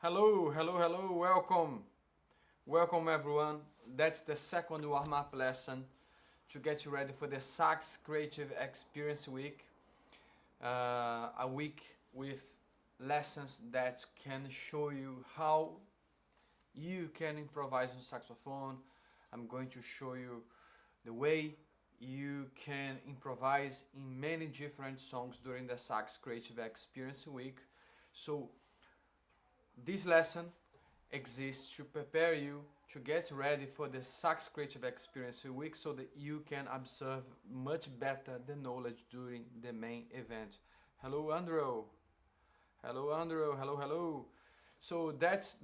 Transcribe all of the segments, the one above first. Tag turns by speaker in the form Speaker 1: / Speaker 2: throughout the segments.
Speaker 1: Hello, hello, hello, welcome. Welcome everyone. That's the second warm-up lesson to get you ready for the Sax Creative Experience Week. A week with lessons that can show you how you can improvise on saxophone. I'm going to show you the way you can improvise in many different songs during the Sax Creative Experience Week. So this lesson exists to prepare you to get ready for the Sax Creative Experience Week so that you can observe much better the knowledge during the main event. Hello, Andrew. Hello, Andrew. Hello, hello. So that's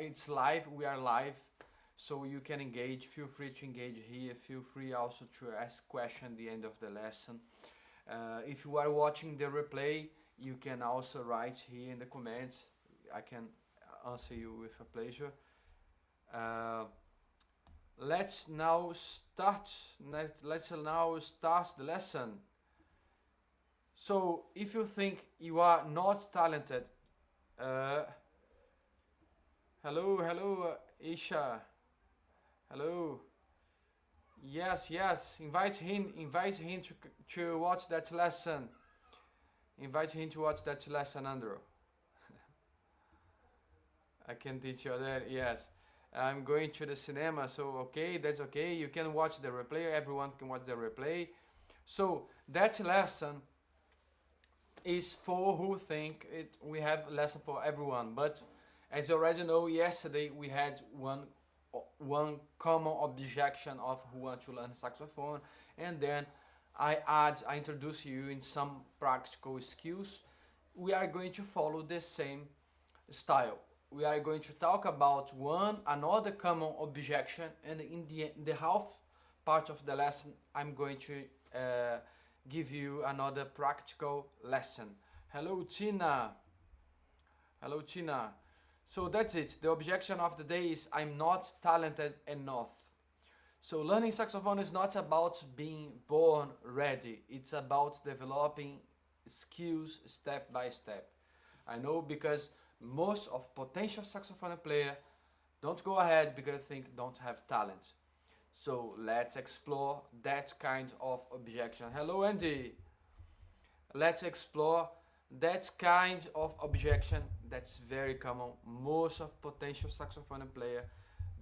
Speaker 1: it's live. We are live, so you can engage. Feel free to engage here. Feel free also to ask questions at the end of the lesson. If you are watching the replay, you can also write here in the comments. I can answer you with a pleasure. Let's now start. Let's now start the lesson. So, if you think you are not talented, hello, Isha. Hello. Yes. Invite him to watch that lesson. Invite him to watch that lesson, Andrew. I can teach you that, yes. I'm going to the cinema, so okay, that's okay. You can watch the replay, everyone can watch the replay. So, that lesson is for who think it. We have a lesson for everyone, but as you already know, yesterday we had one common objection of who want to learn saxophone, and then I introduce you in some practical skills. We are going to follow the same style. We are going to talk about another common objection, and in the half part of the lesson, I'm going to give you another practical lesson. Hello, Tina. Hello, Tina. So that's it. The objection of the day is I'm not talented enough. So learning saxophone is not about being born ready. It's about developing skills step by step. I know because most of potential saxophone player don't go ahead because they think don't have talent. So let's explore that kind of objection. Hello, Andy. Let's explore that kind of objection that's very common. Most of potential saxophone player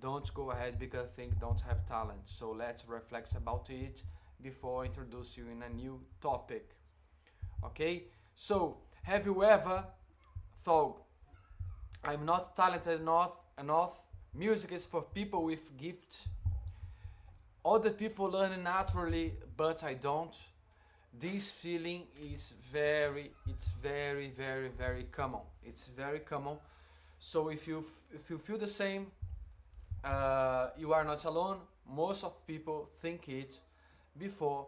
Speaker 1: don't go ahead because they think don't have talent. So let's reflect about it before I introduce you in a new topic. Okay? So have you ever thought I'm not talented enough? Music is for people with gift. Other people learn naturally, but I don't. This feeling is very common. It's very common. So if you feel the same, you are not alone. Most of people think it before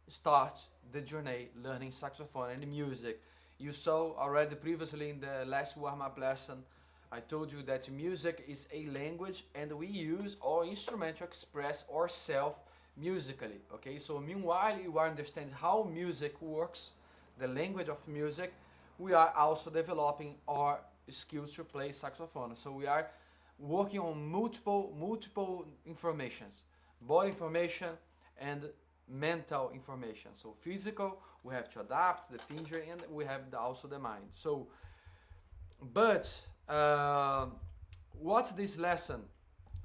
Speaker 1: start the journey learning saxophone and music. You saw already previously in the last warm-up lesson, I told you that music is a language and we use our instrument to express ourselves musically. Okay, so meanwhile you are understanding how music works, the language of music, we are also developing our skills to play saxophone. So we are working on multiple informations, body information and mental information. So physical, we have to adapt the finger, and we have also the mind. So, but what this lesson,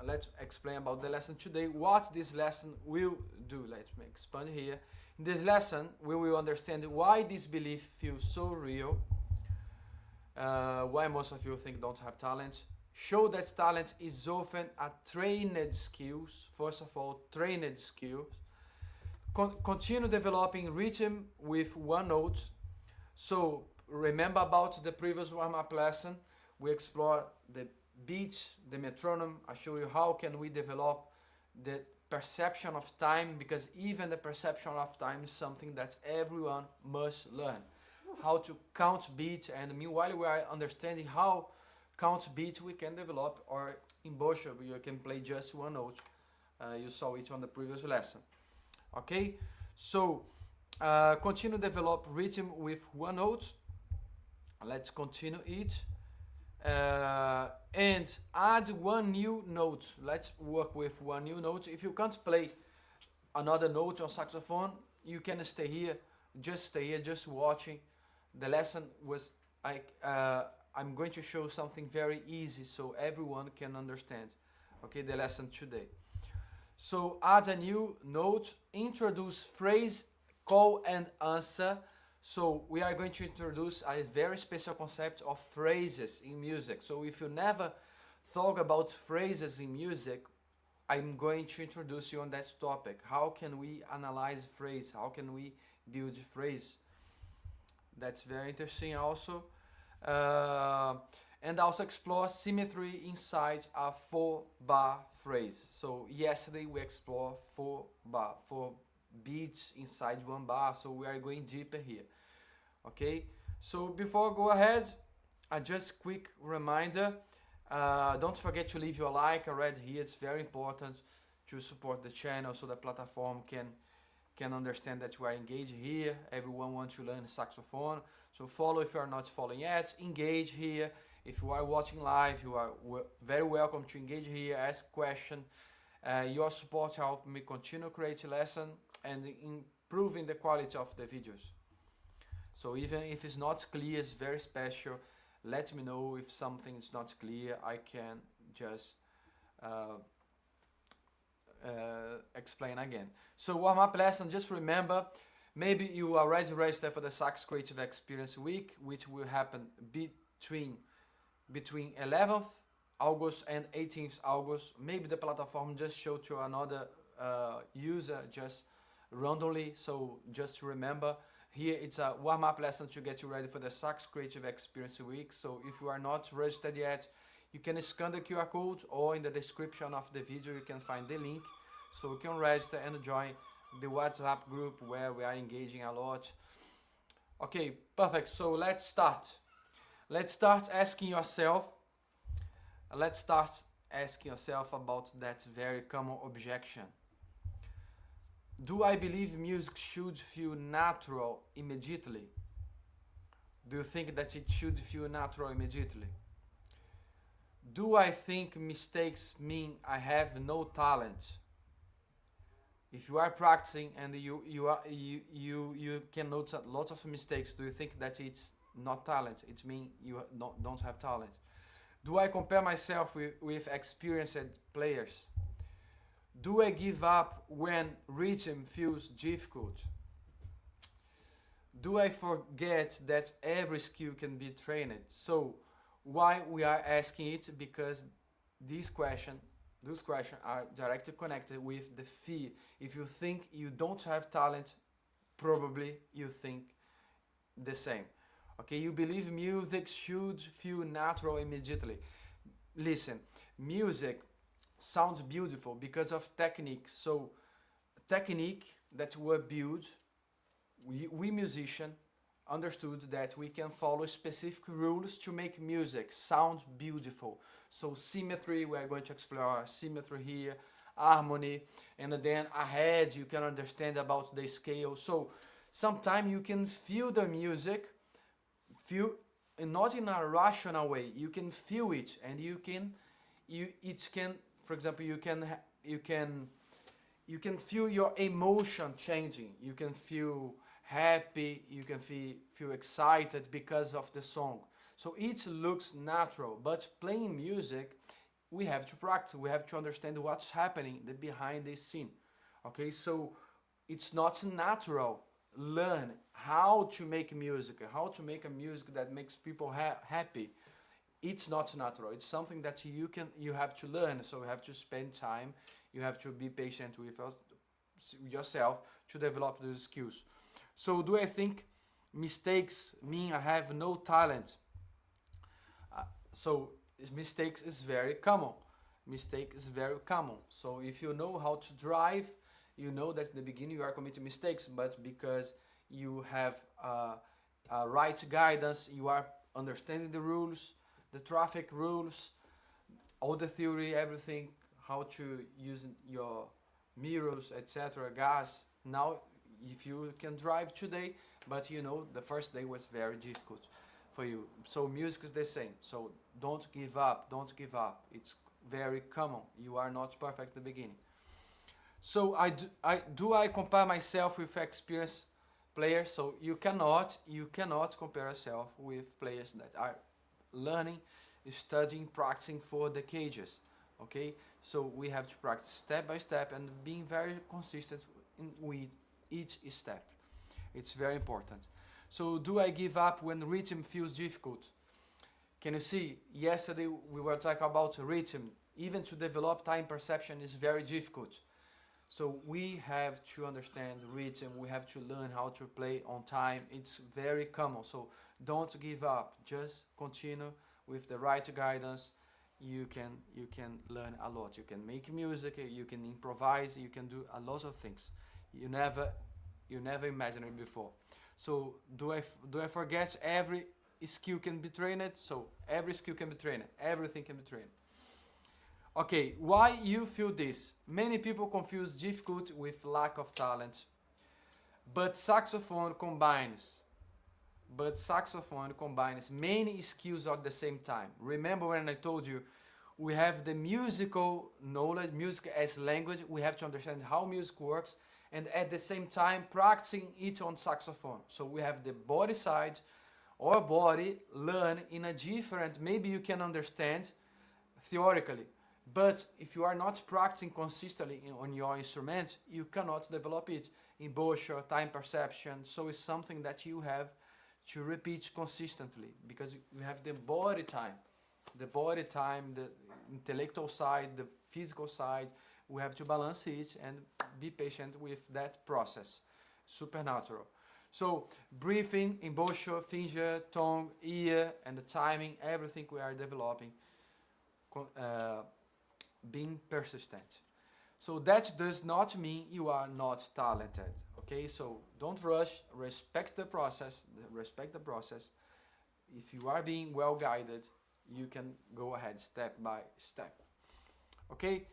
Speaker 1: let's explain about the lesson today, what this lesson will do. Let me expand here. In this lesson, we will understand why this belief feels so real, why most of you think don't have talent, show that talent is often a trained skills, first of all, trained skills, continue developing rhythm with one note. So remember about the previous warm-up lesson, we explore the beat, the metronome. I show you how can we develop the perception of time, because even the perception of time is something that everyone must learn. How to count beat, and meanwhile we are understanding how count beat we can develop, or in embouchure you can play just one note. You saw it on the previous lesson. Okay, so continue develop rhythm with one note. Let's continue it. And add one new note. Let's work with one new note. If you can't play another note on saxophone, you can stay here, just watching. The lesson was I'm going to show something very easy so everyone can understand. Okay, the lesson today. So add a new note, introduce phrase, call and answer. So we are going to introduce a very special concept of phrases in music. So if you never thought about phrases in music, I'm going to introduce you on that topic. How can we analyze phrase? How can we build phrase? That's very interesting also. Uh, and also explore symmetry inside a 4-bar phrase. So yesterday we explored 4 beats inside 1 bar, so we are going deeper here. Okay, so before I go ahead, a just quick reminder, don't forget to leave your like. I read here, it's very important to support the channel so the platform can understand that you are engaged here. Everyone wants to learn saxophone, so follow if you are not following yet. Engage here. If you are watching live, you are very welcome to engage here, ask question. Your support helps me continue creating lesson and improving the quality of the videos. So even if it's not clear, it's very special. Let me know if something is not clear. I can just explain again. So warm-up lesson, just remember, maybe you already registered for the Sax Creative Experience Week, which will happen between 11th August and 18th August. Maybe the platform just showed to another user just randomly, so just remember, here it's a warm-up lesson to get you ready for the Sax Creative Experience Week. So if you are not registered yet, you can scan the QR code, or in the description of the video you can find the link, so you can register and join the WhatsApp group where we are engaging a lot. Okay, perfect. So let's start. Let's start asking yourself about that very common objection. Do I believe music should feel natural immediately? Do you think that it should feel natural immediately? Do I think mistakes mean I have no talent? If you are practicing and you can notice a lot of mistakes, do you think that it's not talent? It means you don't have talent. Do I compare myself with experienced players? Do I give up when rhythm feels difficult? Do I forget that every skill can be trained? So why we are asking it? Because those questions are directly connected with the fear. If you think you don't have talent, probably you think the same. Okay, you believe music should feel natural immediately. Listen, music sounds beautiful because of technique. So technique that were built, we musician understood that we can follow specific rules to make music sound beautiful. So symmetry, we are going to explore symmetry here, harmony, and then ahead you can understand about the scale. So sometimes you can feel the music, feel not in a rational way. You can feel it, and it can, for example, you can feel your emotion changing. You can feel happy, you can feel excited because of the song. So it looks natural, but playing music, we have to practice. We have to understand what's happening behind the scene. Okay, so it's not natural. Learn how to make music, how to make a music that makes people happy. It's not natural. It's something that you have to learn. So you have to spend time. You have to be patient with yourself to develop those skills. So do I think mistakes mean I have no talent? So mistakes is very common. Mistake is very common. So if you know how to drive, you know that in the beginning you are committing mistakes, but because you have right guidance, you are understanding the rules, the traffic rules, all the theory, everything, how to use your mirrors, etc., gas. Now, if you can drive today, but you know the first day was very difficult. for you. So music is the same. So don't give up, don't give up. It's very common. You are not perfect at the beginning. So I compare myself with experienced players. So you cannot compare yourself with players that are learning, studying, practicing for decades. Okay, so we have to practice step by step and being very consistent with each step. It's very important. So do I give up when rhythm feels difficult? Can you see? Yesterday we were talking about rhythm. Even to develop time perception is very difficult. So we have to understand rhythm. We have to learn how to play on time. It's very common. So don't give up. Just continue with the right guidance. You can learn a lot. You can make music. You can improvise. You can do a lot of things. You never imagined it before. So do I forget every skill can be trained? So every skill can be trained. Everything can be trained. Okay, why you feel this? Many people confuse difficult with lack of talent. But saxophone combines many skills at the same time. Remember when I told you we have the musical knowledge, music as language, we have to understand how music works, and at the same time practicing it on saxophone. So we have the body side, or body learn in a different, maybe you can understand theoretically, but if you are not practicing consistently on your instrument, you cannot develop it in posture, time perception. So it's something that you have to repeat consistently, because you have the body time, the intellectual side, the physical side. We have to balance it and be patient with that process. Supernatural. So breathing, embouchure, finger, tongue, ear, and the timing, everything we are developing, being persistent. So that does not mean you are not talented. Okay, so don't rush, respect the process, If you are being well guided, you can go ahead step by step. Okay,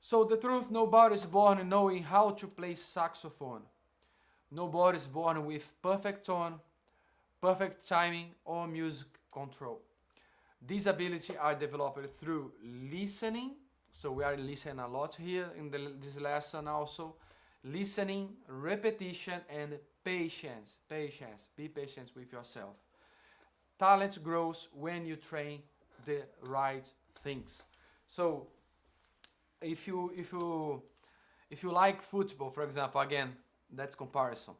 Speaker 1: so the truth, nobody is born knowing how to play saxophone. Nobody is born with perfect tone, perfect timing, or music control. These abilities are developed through listening. So we are listening a lot here in this lesson also. Listening, repetition, and patience. Be patient with yourself. Talent grows when you train the right things. So if you like football, for example, again, that's comparison.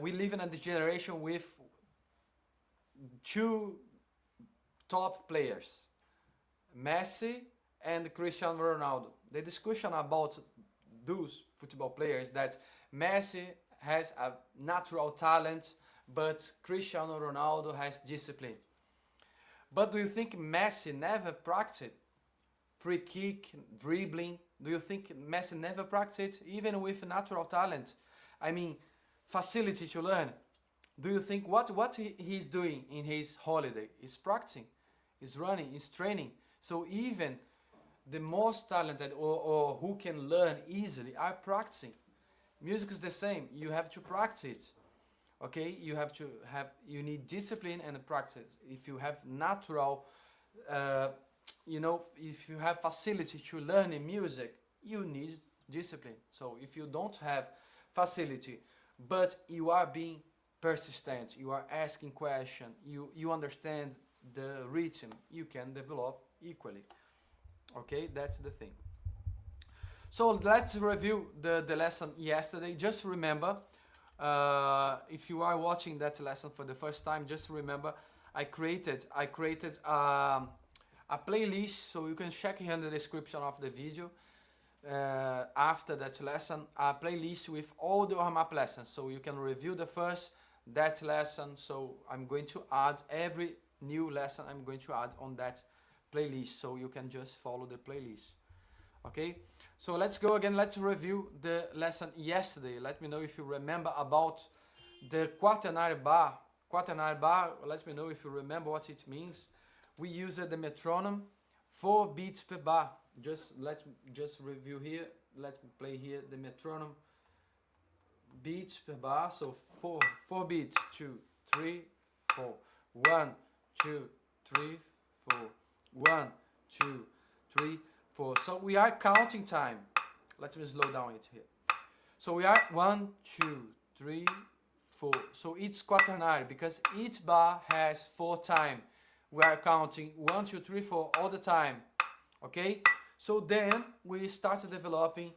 Speaker 1: We live in a generation with two top players, Messi and Cristiano Ronaldo. The discussion about those football players that Messi has a natural talent, but Cristiano Ronaldo has discipline. But do you think Messi never practiced free kick, dribbling? Do you think Messi never practiced even with natural talent? I mean, facility to learn. Do you think what he's doing in his holiday? He's practicing, he's running, he's training. So even the most talented or who can learn easily are practicing. Music is the same. You have to practice. Okay, you need discipline and practice. If you have natural, if you have facility to learn in music, you need discipline. So if you don't have facility, but you are being persistent, you are asking questions, you understand the rhythm, you can develop equally. Okay, that's the thing. So let's review the lesson yesterday. Just remember, if you are watching that lesson for the first time, just remember I created a playlist, so you can check here in the description of the video. After that lesson, a playlist with all the warm-up lessons, so you can review that lesson. So I'm going to add every new lesson I'm going to add on that playlist, so you can just follow the playlist. Okay, so let's go again. Let's review the lesson yesterday. Let me know if you remember about the quaternary bar. Quaternary bar, let me know if you remember what it means. We use the metronome, 4 beats per bar. Just review here. Let me play here the metronome. Beats per bar, so 4 beats, 2, 3, 4. 1, 2, 3, 4. 1, 2, 3, 4. So we are counting time. Let me slow down it here. So we are 1, 2, 3, 4. So it's quaternary because each bar has 4 time. We are counting 1, 2, 3, 4 all the time. Okay? So then we start developing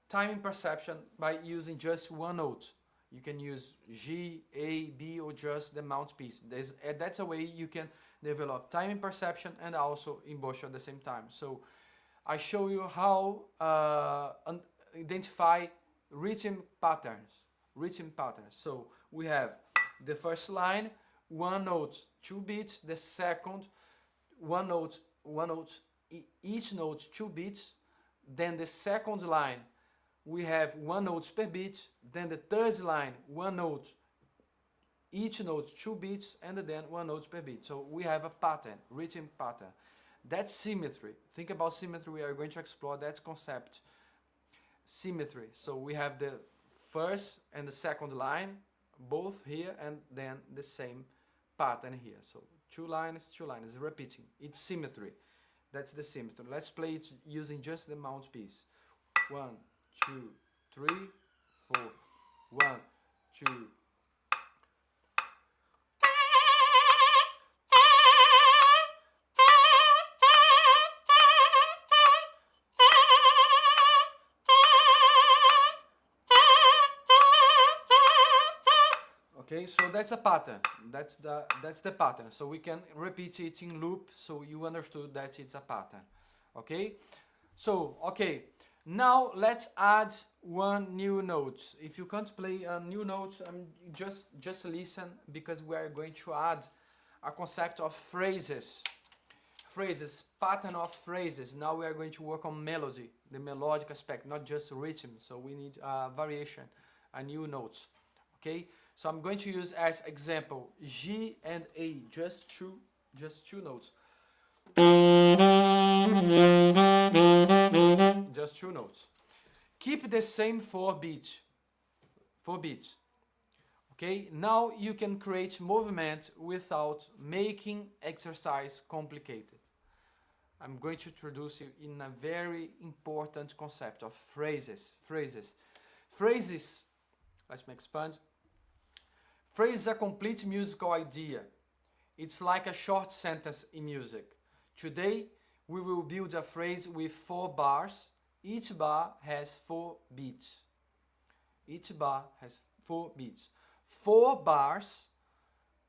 Speaker 1: timing perception by using just one note. You can use G, A, B, or just the mouthpiece. That's a way you can develop timing perception and also embouchure at the same time. So I show you how identify rhythm patterns. So we have the first line, one note, 2 beats. The second, one note, each note 2 beats. Then the second line, we have 1 note per beat. Then the third line, 1 note, each note 2 beats, and then 1 note per beat. So we have a pattern, rhythm pattern. That's symmetry. Think about symmetry. We are going to explore that concept. Symmetry. So we have the first and the second line, both here, and then the same pattern here. So 2 lines, repeating. It's symmetry. That's the symmetry. Let's play it using just the mouthpiece. 1, 2, 3, 4. 1, 2. Okay, so that's a pattern. That's the pattern. So we can repeat it in loop, so you understood that it's a pattern. Okay, so okay, now let's add one new note. If you can't play a new note, just listen, because we are going to add a concept of phrases, pattern of phrases. Now we are going to work on melody, the melodic aspect, not just rhythm. So we need variation, a new notes. Okay. So I'm going to use as example G and A, just two notes. Just 2 notes. Keep the same 4 beats. Okay, now you can create movement without making exercise complicated. I'm going to introduce you in a very important concept of phrases. Let me expand. Phrase is a complete musical idea. It's like a short sentence in music. Today, we will build a phrase with 4 bars. Each bar has 4 beats. 4 bars,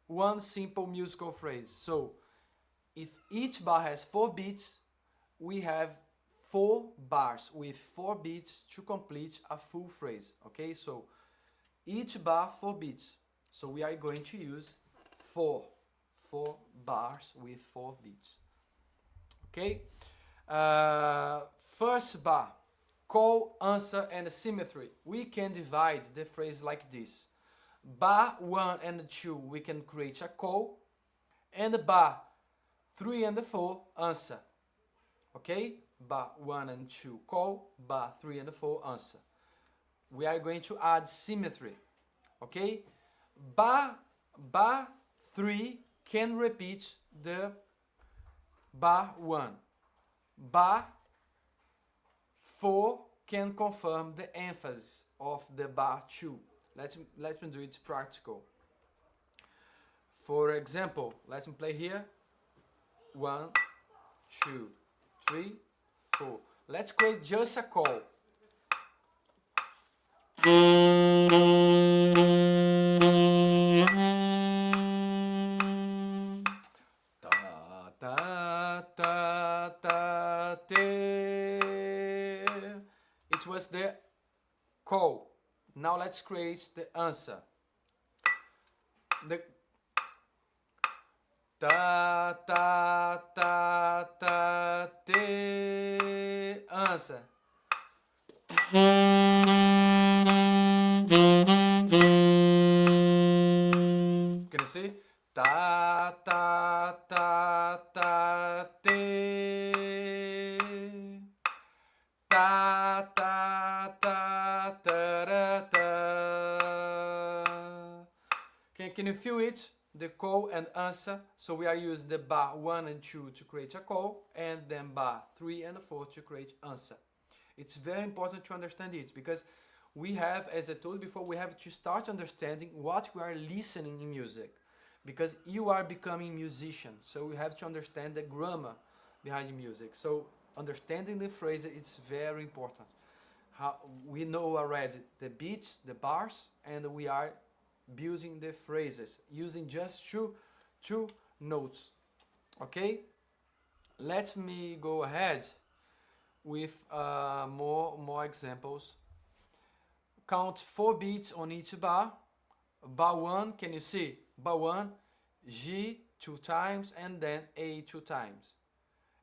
Speaker 1: one simple musical phrase. So, if each bar has 4 beats, we have 4 bars with 4 beats to complete a full phrase. Okay, so each bar 4 beats. So we are going to use 4 bars with 4 beats. Okay? First bar, call, answer, and symmetry. We can divide the phrase like this. Bar 1 and 2, we can create a call. And bar 3 and 4, answer. Okay? Bar 1 and 2, call. Bar 3 and 4, answer. We are going to add symmetry. Okay? Bar 3 can repeat the bar 1. Bar 4 can confirm the emphasis of the bar 2. Let me do it practical. For example, let me play here. 1, 2, 3, 4. Let's create just a call. It was the call. Now let's create the answer. The ta ta ta ta te answer. Can you see? Ta ta ta ta te ta ta ta ta ta ta. Can you feel it? The call and answer. So we are using the bar 1 and 2 to create a call, and then bar 3 and 4 to create answer. It's very important to understand it, because we have, as I told you before, we have to start understanding what we are listening in music, because you are becoming musicians, so we have to understand the grammar behind music. So understanding the phrase, it's very important. How we know already the beats, the bars, and we are building the phrases using just two notes. Okay, let me go ahead with more examples. Count 4 beats on each bar. Bar 1, can you see? Bar 1, G 2 times, and then A 2 times.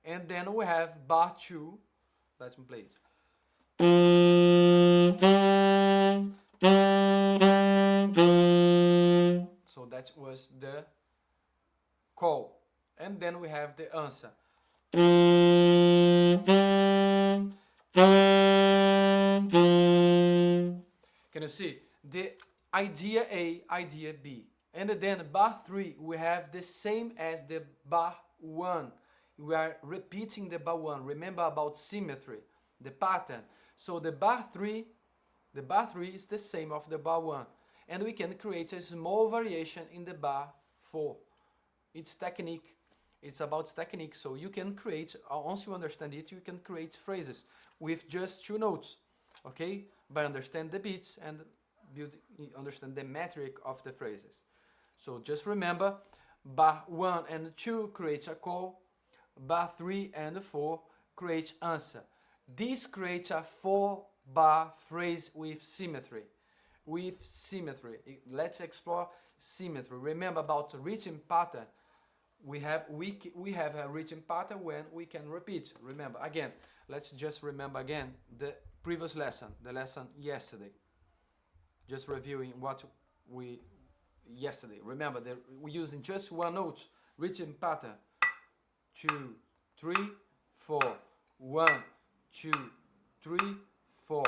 Speaker 1: And then we have bar 2. Let me play it. So that was the call. And then we have the answer. Can you see? The idea A, idea B. And then bar 3, we have the same as the bar 1. We are repeating the bar 1. Remember about symmetry, the pattern. So the bar 3 is the same of the bar 1. And we can create a small variation in the bar 4. It's technique. It's about technique. So you can create, once you understand it, you can create phrases with just 2 notes. Okay? By understand the beats and understand the metric of the phrases. So just remember, bar 1 and 2 creates a call. Bar 3 and 4 creates answer. This creates a 4-bar phrase with symmetry. With symmetry. Let's explore symmetry. Remember about rhythm pattern. We have a rhythm pattern when we can repeat. Remember again. Let's just remember again the previous lesson, the lesson yesterday. Just reviewing what we yesterday. Remember that we're using just 1 note, rhythm pattern. 2, 3, 4. 1, 2, 3, 4.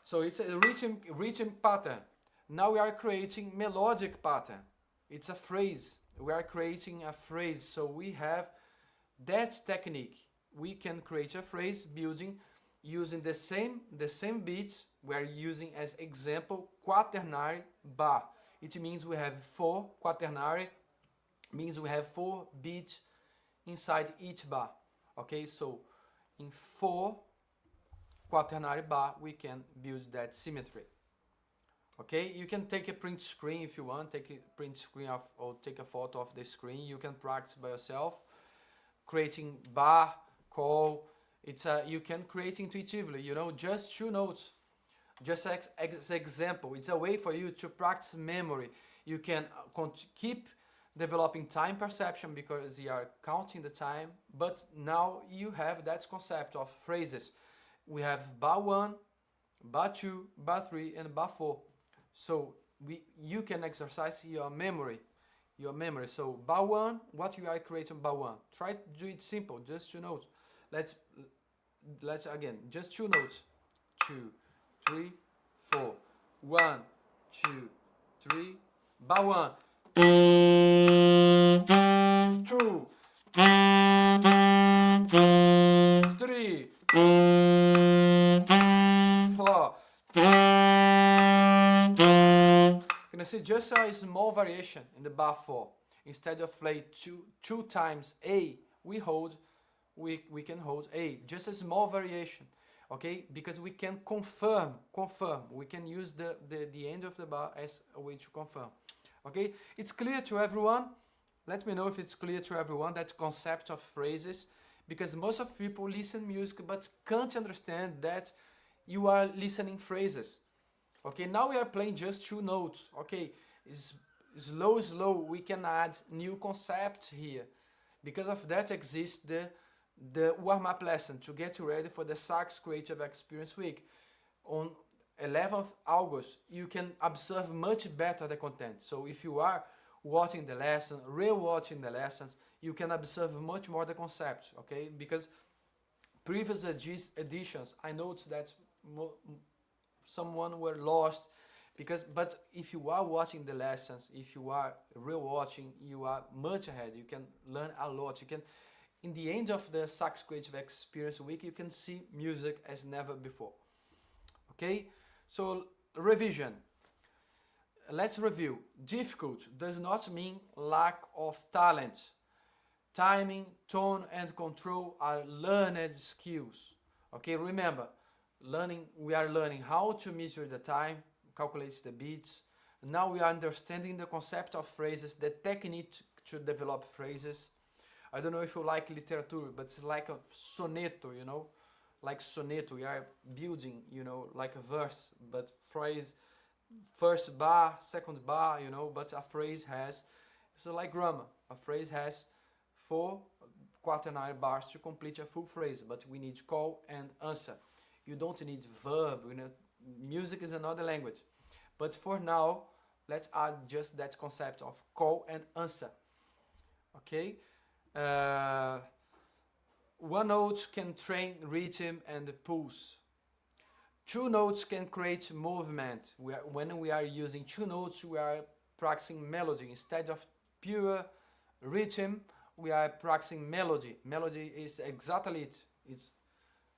Speaker 1: So it's a rhythm pattern. Now we are creating melodic pattern. It's a phrase. We are creating a phrase. So we have that technique. We can create a phrase using the same beats. We are using as example quaternary bar. It means we have 4 quaternary, means we have 4 beats inside each bar. Okay, so in 4 quaternary bar we can build that symmetry. Okay, you can take a print screen if you want, take a print screen of, or take a photo of the screen. You can practice by yourself, creating bar, call. You can create intuitively, you know, just 2 notes. Just as example, it's a way for you to practice memory. You can keep developing time perception because you are counting the time, but now you have that concept of phrases. We have bar 1, bar 2, bar 3, and bar 4. So you can exercise your memory. So bar 1, what you are creating bar 1. Try to do it simple, just 2 notes. Let's again, just 2 notes. 2, 3, 4. 1, 2, 3. Bar 1. 2, 3, 4. You see, just a small variation in the bar 4. Instead of play two times A, we can hold A. Just a small variation, okay? Because we can confirm. We can use the end of the bar as a way to confirm. Okay, it's clear to everyone? Let me know if it's clear to everyone, that concept of phrases, because most of people listen music but can't understand that you are listening phrases. Okay, now we are playing just 2 notes. Okay, slow, we can add new concepts here. Because of that exists the warm-up lesson to get ready for the Sax Creative Experience Week. On 11th August, you can observe much better the content. So if you are watching the lesson, re-watching the lessons, you can observe much more the concept, okay? Because previous editions, I noticed that someone were lost because, but if you are watching the lessons, if you are re-watching, you are much ahead. You can learn a lot. You can, in the end of the Sax Creative Experience Week, you can see music as never before. Okay, so revision. Let's review. Difficult does not mean lack of talent. Timing, tone, and control are learned skills. Okay, remember, we are learning how to measure the time, calculate the beats. Now we are understanding the concept of phrases, the technique to develop phrases. I don't know if you like literature, but it's like a soneto, you know, like soneto. We are building, you know, like a verse, but phrase, first bar, second bar, you know, but a phrase has, it's like grammar. A phrase has 4 quaternary bars to complete a full phrase, but we need call and answer. You don't need verb, you know, music is another language. But for now, let's add just that concept of call and answer. Okay? One note can train rhythm and pulse. 2 notes can create movement. When we are using 2 notes, we are practicing melody. Instead of pure rhythm, we are practicing melody. Melody is exactly it. It's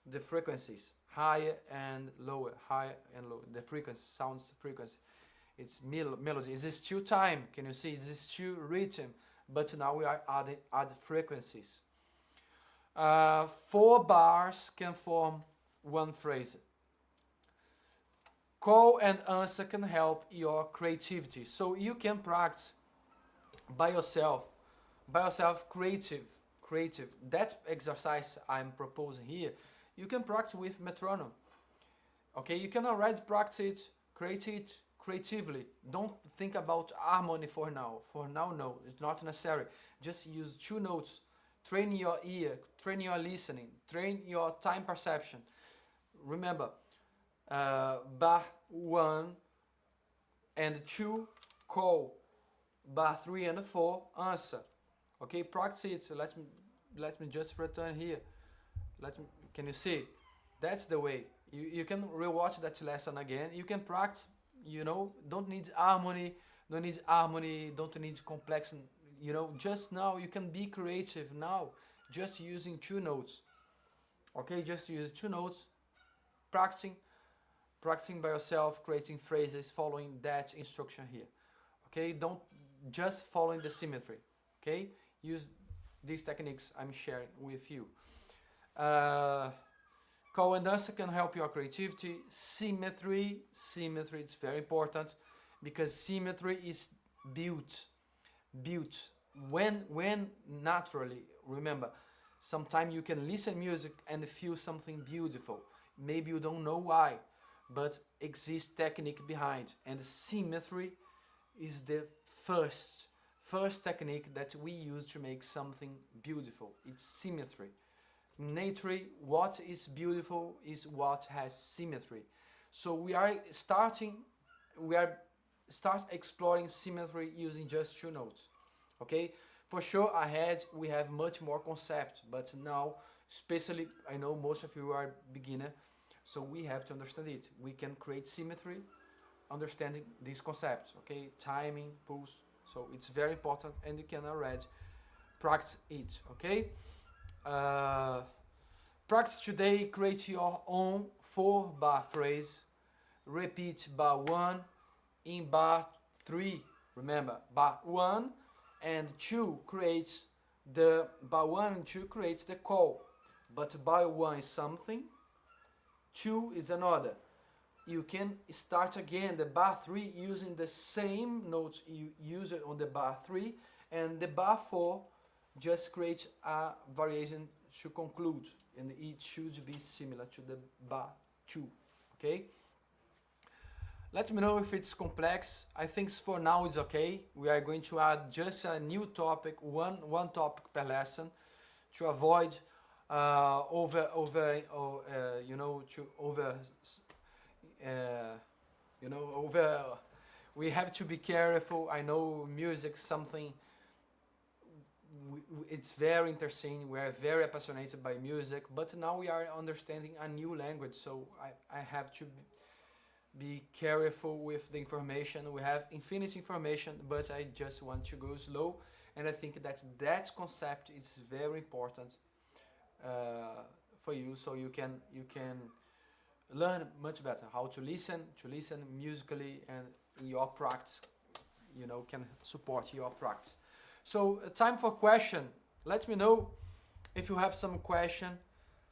Speaker 1: the frequencies, higher and lower, higher and lower. The frequency, sounds frequency. It's melody. It's still time. Can you see? It's still rhythm, but now we are add frequencies. 4 bars can form one phrase. Call and answer can help your creativity. So you can practice by yourself, creative. That exercise I'm proposing here, you can practice with metronome. Okay, you can already practice it, create it creatively. Don't think about harmony for now. For now, no, it's not necessary. Just use 2 notes. Train your ear, train your listening, train your time perception. Remember, bar 1 and 2 call, bar 3 and 4 answer. Okay, practice it. So let me just return here. Can you see? That's the way. You can rewatch that lesson again. You can practice. You know, don't need harmony, don't need complex. You know, just now you can be creative now, just using 2 notes. Okay, just use 2 notes, practicing by yourself, creating phrases, following that instruction here. Okay, don't just following the symmetry. Okay, use these techniques I'm sharing with you. Call and answer can help your creativity. Symmetry is very important because symmetry is built when naturally. Remember, sometimes you can listen music and feel something beautiful. Maybe you don't know why, but exists technique behind, and symmetry is the first technique that we use to make something beautiful. It's symmetry. In nature, what is beautiful is what has symmetry. So we start exploring symmetry using just 2 notes. Okay, for sure ahead we have much more concept, but now, especially, I know most of you are beginner, so we have to understand it. We can create symmetry understanding these concepts. Okay, timing, pulse. So it's very important, and you can already practice it. Okay, practice today. Create your own 4-bar phrase. Repeat bar 1 in bar 3. Remember, bar 1 and 2 creates the bar 1 and 2 creates the call, but bar 1 is something, 2 is another. You can start again the bar 3 using the same notes you use it on the bar 3, and the bar 4 just creates a variation to conclude, and it should be similar to the bar 2. Okay, let me know if it's complex. I think for now it's okay. We are going to add just a new topic, one topic per lesson, to avoid we have to be careful. I know music something it's very interesting. We are very passionate by music, but now we are understanding a new language, so I have to be careful with the information. We have infinite information, but I just want to go slow, and I think that that concept is very important for you, so you can learn much better how to listen musically, and your practice, can support your practice. So time for question. Let me know if you have some question,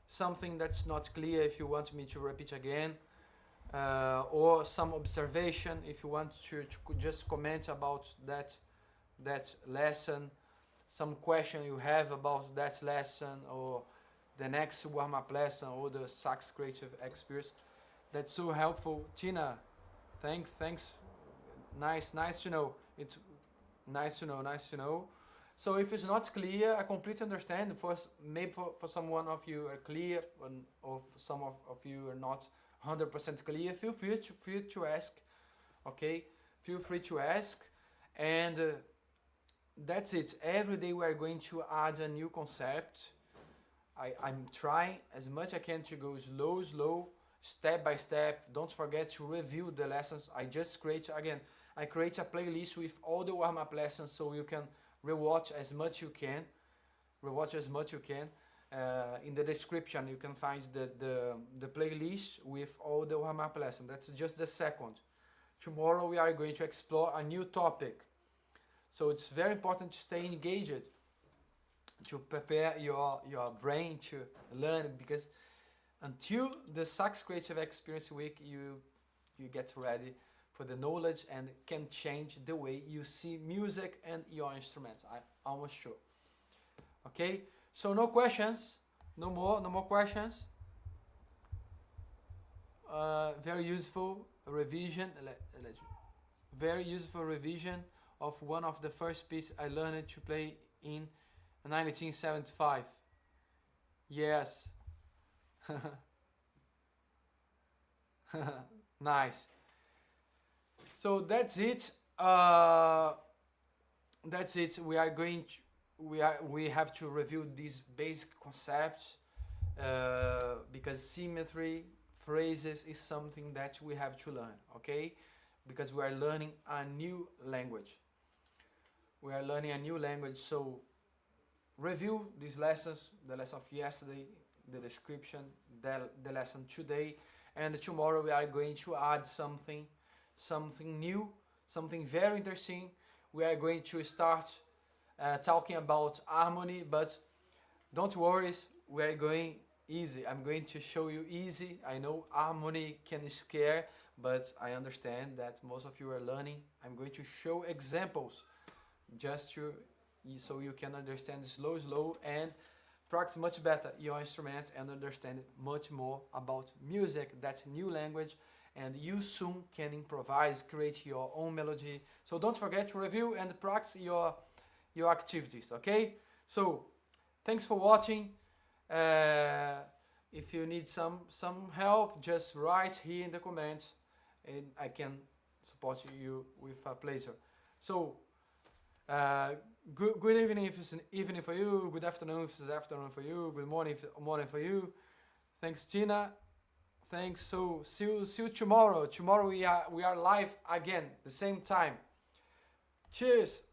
Speaker 1: something that's not clear, if you want me to repeat again, or some observation, if you want to just comment about that lesson, some question you have about that lesson, or the next warm-up lesson, or the sax creative experience. That's so helpful. Tina, thanks. Nice to know. It's nice to know. So if it's not clear, I completely understand. Maybe for someone of you are clear, or some of you are not 100% clear. Feel free to ask. Okay, feel free to ask, and that's it. Every day we are going to add a new concept. I'm trying as much I can to go slow, step by step. Don't forget to review the lessons. I create a playlist with all the warm-up lessons, so you can rewatch as much you can. In the description you can find the playlist with all the warm-up lessons. That's just the second. Tomorrow we are going to explore a new topic. So it's very important to stay engaged, to prepare your brain to learn, because until the Sax Creative Experience Week, you get ready for the knowledge, and can change the way you see music and your instrument. I'm almost sure. Okay, so no questions, no more questions. Very useful revision. Very useful revision of one of the first pieces I learned to play in 1975. Yes. Nice. So that's it. That's it. We have to review these basic concepts, because symmetry phrases is something that we have to learn. Okay, because we are learning a new language. So review these lessons, the lesson of yesterday, the description, the lesson today, and tomorrow we are going to add something new, something very interesting. We are going to start talking about harmony, but don't worry, we are going easy. I'm going to show you easy. I know harmony can scare, but I understand that most of you are learning. I'm going to show examples so you can understand slow, and practice much better your instrument, and understand much more about music. That's new language, and you soon can improvise, create your own melody. So don't forget to review and practice your activities. Okay, so thanks for watching. If you need some help, just write here in the comments, and I can support you with a pleasure. So good evening if it's an evening for you, good afternoon if it's afternoon for you, good morning if it's morning for you. Thanks, Tina. Thanks. So see you tomorrow. Tomorrow we are live again, the same time. Cheers.